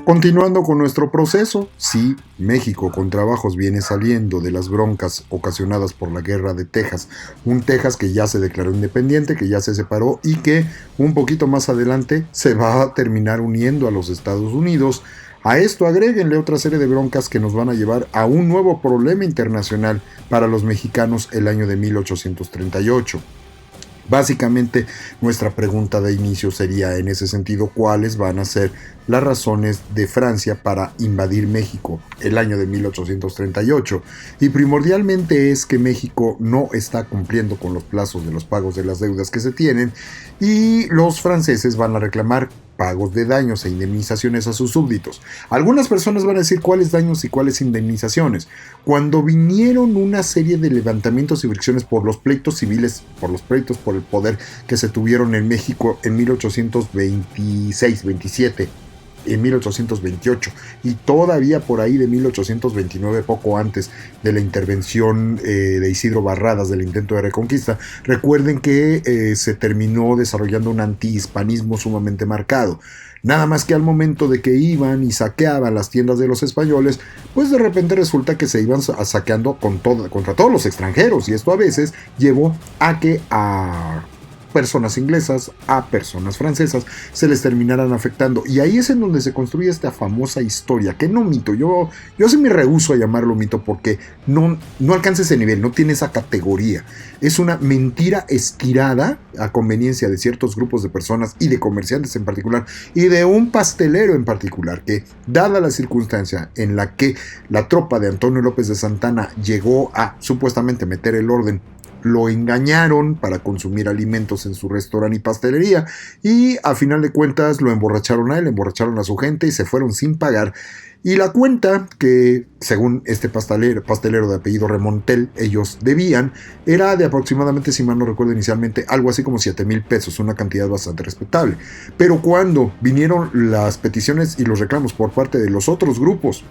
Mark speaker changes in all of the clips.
Speaker 1: Continuando con nuestro proceso, sí, México con trabajos viene saliendo de las broncas ocasionadas por la guerra de Texas, un Texas que ya se declaró independiente, que ya se separó y que un poquito más adelante se va a terminar uniendo a los Estados Unidos. A esto agréguenle otra serie de broncas que nos van a llevar a un nuevo problema internacional para los mexicanos el año de 1838. Básicamente, nuestra pregunta de inicio sería en ese sentido, ¿cuáles van a ser las razones de Francia para invadir México el año de 1838? Y primordialmente es que México no está cumpliendo con los plazos de los pagos de las deudas que se tienen y los franceses van a reclamar pagos de daños e indemnizaciones a sus súbditos. Algunas personas van a decir cuáles daños y cuáles indemnizaciones. Cuando vinieron una serie de levantamientos y fricciones por los pleitos civiles, por los pleitos por el poder que se tuvieron en México en 1826-27, en 1828 y todavía por ahí de 1829, poco antes de la intervención de Isidro Barradas del intento de reconquista. Recuerden que se terminó desarrollando un antihispanismo sumamente marcado. Nada más que al momento de que iban y saqueaban las tiendas de los españoles, pues de repente resulta que se iban saqueando contra todos los extranjeros, y esto a veces llevó a que a personas inglesas, a personas francesas, se les terminaran afectando. Y ahí es en donde se construye esta famosa historia, que no mito, yo sí me rehúso a llamarlo mito porque no alcanza ese nivel, no tiene esa categoría. Es una mentira estirada a conveniencia de ciertos grupos de personas y de comerciantes en particular, y de un pastelero en particular, que dada la circunstancia en la que la tropa de Antonio López de Santana llegó a supuestamente meter el orden, lo engañaron para consumir alimentos en su restaurante y pastelería, y a final de cuentas lo emborracharon a él, emborracharon a su gente y se fueron sin pagar. Y la cuenta que, según este pastelero de apellido Remontel, ellos debían, era de aproximadamente, si mal no recuerdo inicialmente, algo así como 7,000 pesos, una cantidad bastante respetable. Pero cuando vinieron las peticiones y los reclamos por parte de los otros grupos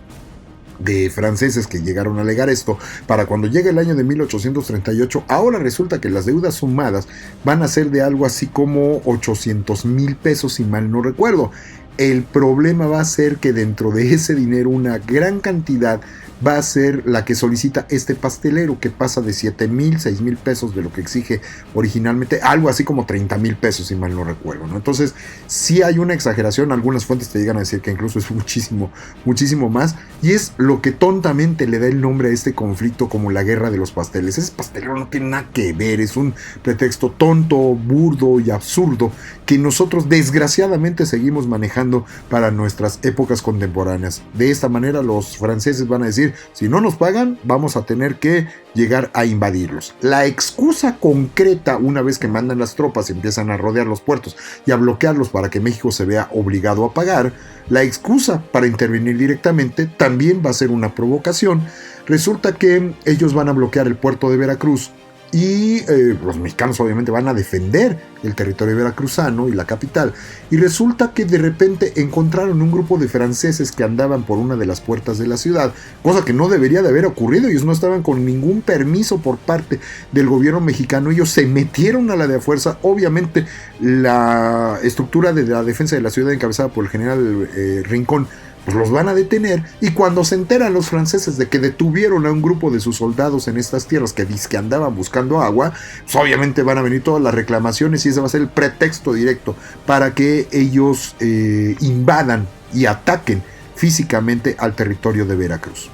Speaker 1: de franceses que llegaron a alegar esto, para cuando llegue el año de 1838, ahora resulta que las deudas sumadas van a ser de algo así como 800,000 pesos, si mal no recuerdo. El problema va a ser que dentro de ese dinero una gran cantidad va a ser la que solicita este pastelero, que pasa de 7,000, 6,000 pesos de lo que exige originalmente, algo así como 30,000 pesos, si mal no recuerdo, ¿no? Entonces, sí hay una exageración, algunas fuentes te llegan a decir que incluso es muchísimo, muchísimo más, y es lo que tontamente le da el nombre a este conflicto como la guerra de los pasteles. Ese pastelero no tiene nada que ver, es un pretexto tonto, burdo y absurdo que nosotros desgraciadamente seguimos manejando para nuestras épocas contemporáneas. De esta manera los franceses van a decir, si no nos pagan, vamos a tener que llegar a invadirlos. La excusa concreta, una vez que mandan las tropas y empiezan a rodear los puertos y a bloquearlos para que México se vea obligado a pagar, la excusa para intervenir directamente también va a ser una provocación. Resulta que ellos van a bloquear el puerto de Veracruz y los mexicanos obviamente van a defender el territorio veracruzano y la capital, y resulta que de repente encontraron un grupo de franceses que andaban por una de las puertas de la ciudad, cosa que no debería de haber ocurrido. Ellos no estaban con ningún permiso por parte del gobierno mexicano, ellos se metieron a la de fuerza. Obviamente la estructura de la defensa de la ciudad encabezada por el general Rincón pues los van a detener, y cuando se enteran los franceses de que detuvieron a un grupo de sus soldados en estas tierras que dizque andaban buscando agua, pues obviamente van a venir todas las reclamaciones y ese va a ser el pretexto directo para que ellos invadan y ataquen físicamente al territorio de Veracruz.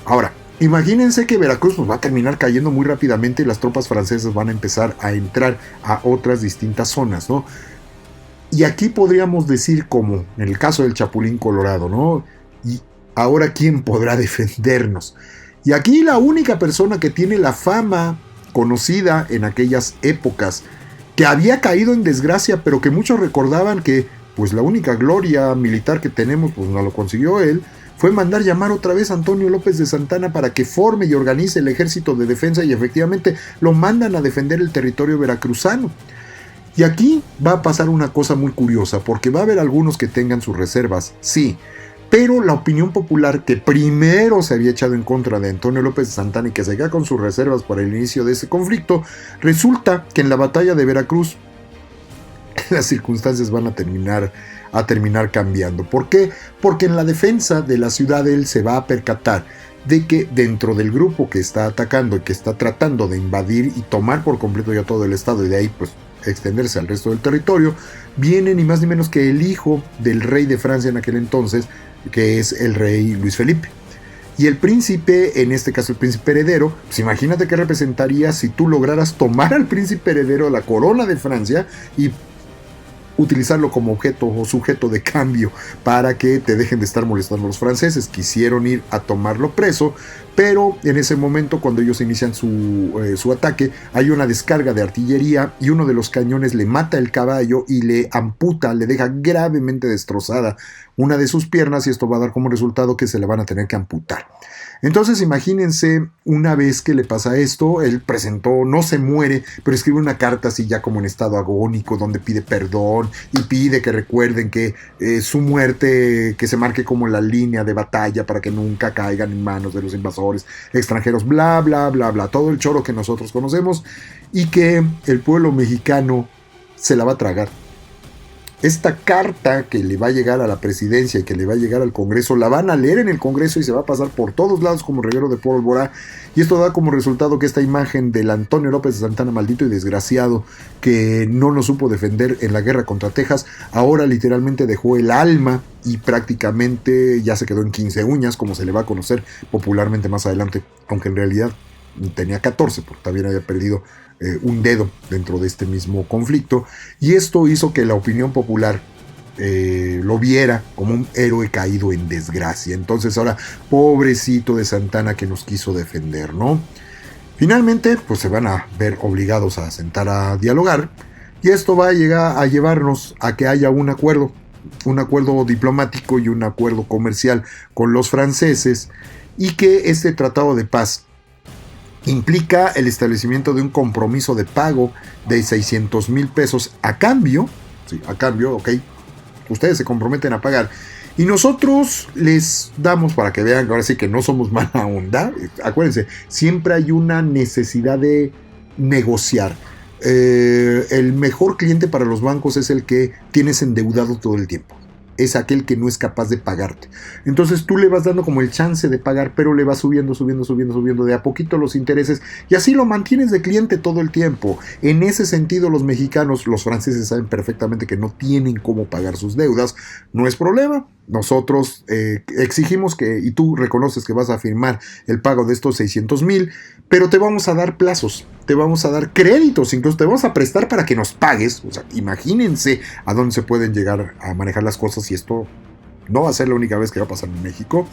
Speaker 1: Ahora, imagínense que Veracruz pues, va a terminar cayendo muy rápidamente y las tropas francesas van a empezar a entrar a otras distintas zonas, ¿no? Y aquí podríamos decir, como en el caso del Chapulín Colorado, ¿no? Y ahora, ¿quién podrá defendernos? Y aquí la única persona que tiene la fama conocida en aquellas épocas, que había caído en desgracia, pero que muchos recordaban que pues la única gloria militar que tenemos, pues no lo consiguió él, fue mandar llamar otra vez a Antonio López de Santana para que forme y organice el ejército de defensa, y efectivamente lo mandan a defender el territorio veracruzano. Y aquí va a pasar una cosa muy curiosa, porque va a haber algunos que tengan sus reservas, sí, pero la opinión popular, que primero se había echado en contra de Antonio López de Santana y que se queda con sus reservas para el inicio de ese conflicto, resulta que en la batalla de Veracruz las circunstancias van a terminar a terminar cambiando. ¿Por qué? Porque en la defensa de la ciudad él se va a percatar de que dentro del grupo que está atacando y que está tratando de invadir y tomar por completo ya todo el estado y de ahí pues extenderse al resto del territorio, viene ni más ni menos que el hijo del rey de Francia en aquel entonces, que es el rey Luis Felipe. Y el príncipe, en este caso el príncipe heredero, pues imagínate qué representaría si tú lograras tomar al príncipe heredero de la corona de Francia y utilizarlo como objeto o sujeto de cambio para que te dejen de estar molestando a los franceses. Quisieron ir a tomarlo preso, pero en ese momento, cuando ellos inician su ataque, hay una descarga de artillería y uno de los cañones le mata el caballo y le amputa, le deja gravemente destrozada una de sus piernas, y esto va a dar como resultado que se le van a tener que amputar. Entonces imagínense, una vez que le pasa esto, él presentó, no se muere, pero escribe una carta así ya como en estado agónico, donde pide perdón y pide que recuerden que su muerte, que se marque como la línea de batalla para que nunca caigan en manos de los invasores extranjeros, bla, bla, bla, bla, todo el choro que nosotros conocemos, y que el pueblo mexicano se la va a tragar. Esta carta que le va a llegar a la presidencia y que le va a llegar al Congreso, la van a leer en el Congreso y se va a pasar por todos lados como reguero de pólvora. Y esto da como resultado que esta imagen del Antonio López de Santana, maldito y desgraciado, que no nos supo defender en la guerra contra Texas, ahora literalmente dejó el alma y prácticamente ya se quedó en 15 uñas, como se le va a conocer popularmente más adelante, aunque en realidad tenía 14, porque también había perdido un dedo dentro de este mismo conflicto, y esto hizo que la opinión popular lo viera como un héroe caído en desgracia. Entonces ahora, pobrecito de Santana que nos quiso defender, ¿no? Finalmente, pues se van a ver obligados a sentar a dialogar, y esto va a llegar a llevarnos a que haya un acuerdo diplomático y un acuerdo comercial con los franceses, y que este tratado de paz implica el establecimiento de un compromiso de pago de 600,000 pesos a cambio, ok, ustedes se comprometen a pagar y nosotros les damos, para que vean que ahora sí que no somos mala onda. Acuérdense, siempre hay una necesidad de negociar. El mejor cliente para los bancos es el que tienes endeudado todo el tiempo. Es aquel que no es capaz de pagarte. Entonces tú le vas dando como el chance de pagar, pero le vas subiendo de a poquito los intereses, y así lo mantienes de cliente todo el tiempo. En ese sentido, los mexicanos, los franceses saben perfectamente que no tienen cómo pagar sus deudas. No es problema. Nosotros exigimos que, y tú reconoces que vas a firmar el pago de estos 600,000, pero te vamos a dar plazos, te vamos a dar créditos, incluso te vamos a prestar para que nos pagues. O sea, imagínense a dónde se pueden llegar a manejar las cosas, y esto no va a ser la única vez que va a pasar en México.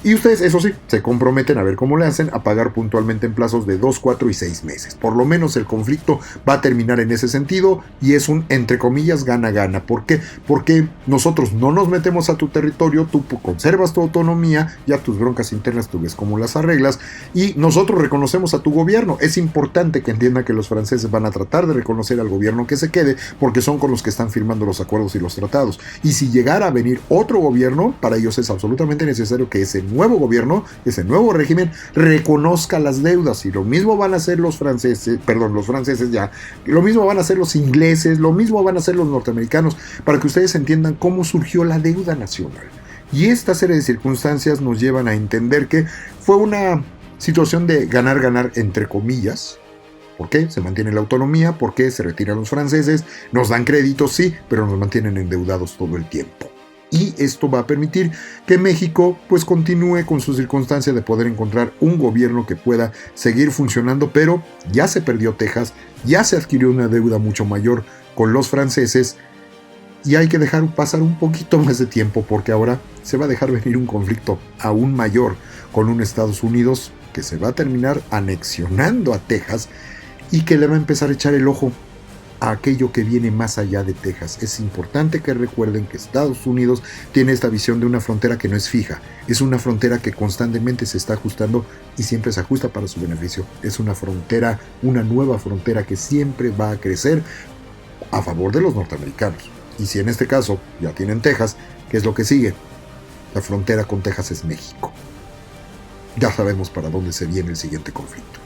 Speaker 1: Y ustedes, eso sí, se comprometen a ver cómo le hacen, a pagar puntualmente en plazos de 2, 4 y 6 meses. Por lo menos el conflicto va a terminar en ese sentido, y es un, entre comillas, gana-gana. ¿Por qué? Porque nosotros no nos metemos a tu territorio, tú conservas tu autonomía, ya tus broncas internas tú ves cómo las arreglas, y nosotros reconocemos a tu gobierno. Es importante que entiendan que los franceses van a tratar de reconocer al gobierno que se quede, porque son con los que están firmando los acuerdos y los tratados. Y si llegara a venir otro gobierno, para ellos es absolutamente necesario que ese nuevo gobierno, ese nuevo régimen, reconozca las deudas, y lo mismo van a hacer los franceses ya, lo mismo van a hacer los ingleses, lo mismo van a hacer los norteamericanos, para que ustedes entiendan cómo surgió la deuda nacional. Y esta serie de circunstancias nos llevan a entender que fue una situación de ganar entre comillas. ¿Por qué? Se mantiene la autonomía, porque se retiran los franceses, nos dan créditos, sí, pero nos mantienen endeudados todo el tiempo. Y esto va a permitir que México pues continúe con su circunstancia de poder encontrar un gobierno que pueda seguir funcionando, pero ya se perdió Texas, ya se adquirió una deuda mucho mayor con los franceses, y hay que dejar pasar un poquito más de tiempo, porque ahora se va a dejar venir un conflicto aún mayor con un Estados Unidos que se va a terminar anexionando a Texas y que le va a empezar a echar el ojo a aquello que viene más allá de Texas. Es importante que recuerden que Estados Unidos tiene esta visión de una frontera que no es fija, es una frontera que constantemente se está ajustando y siempre se ajusta para su beneficio. Es una frontera, una nueva frontera que siempre va a crecer a favor de los norteamericanos. Y si en este caso ya tienen Texas, ¿qué es lo que sigue? La frontera con Texas es México. Ya sabemos para dónde se viene el siguiente conflicto.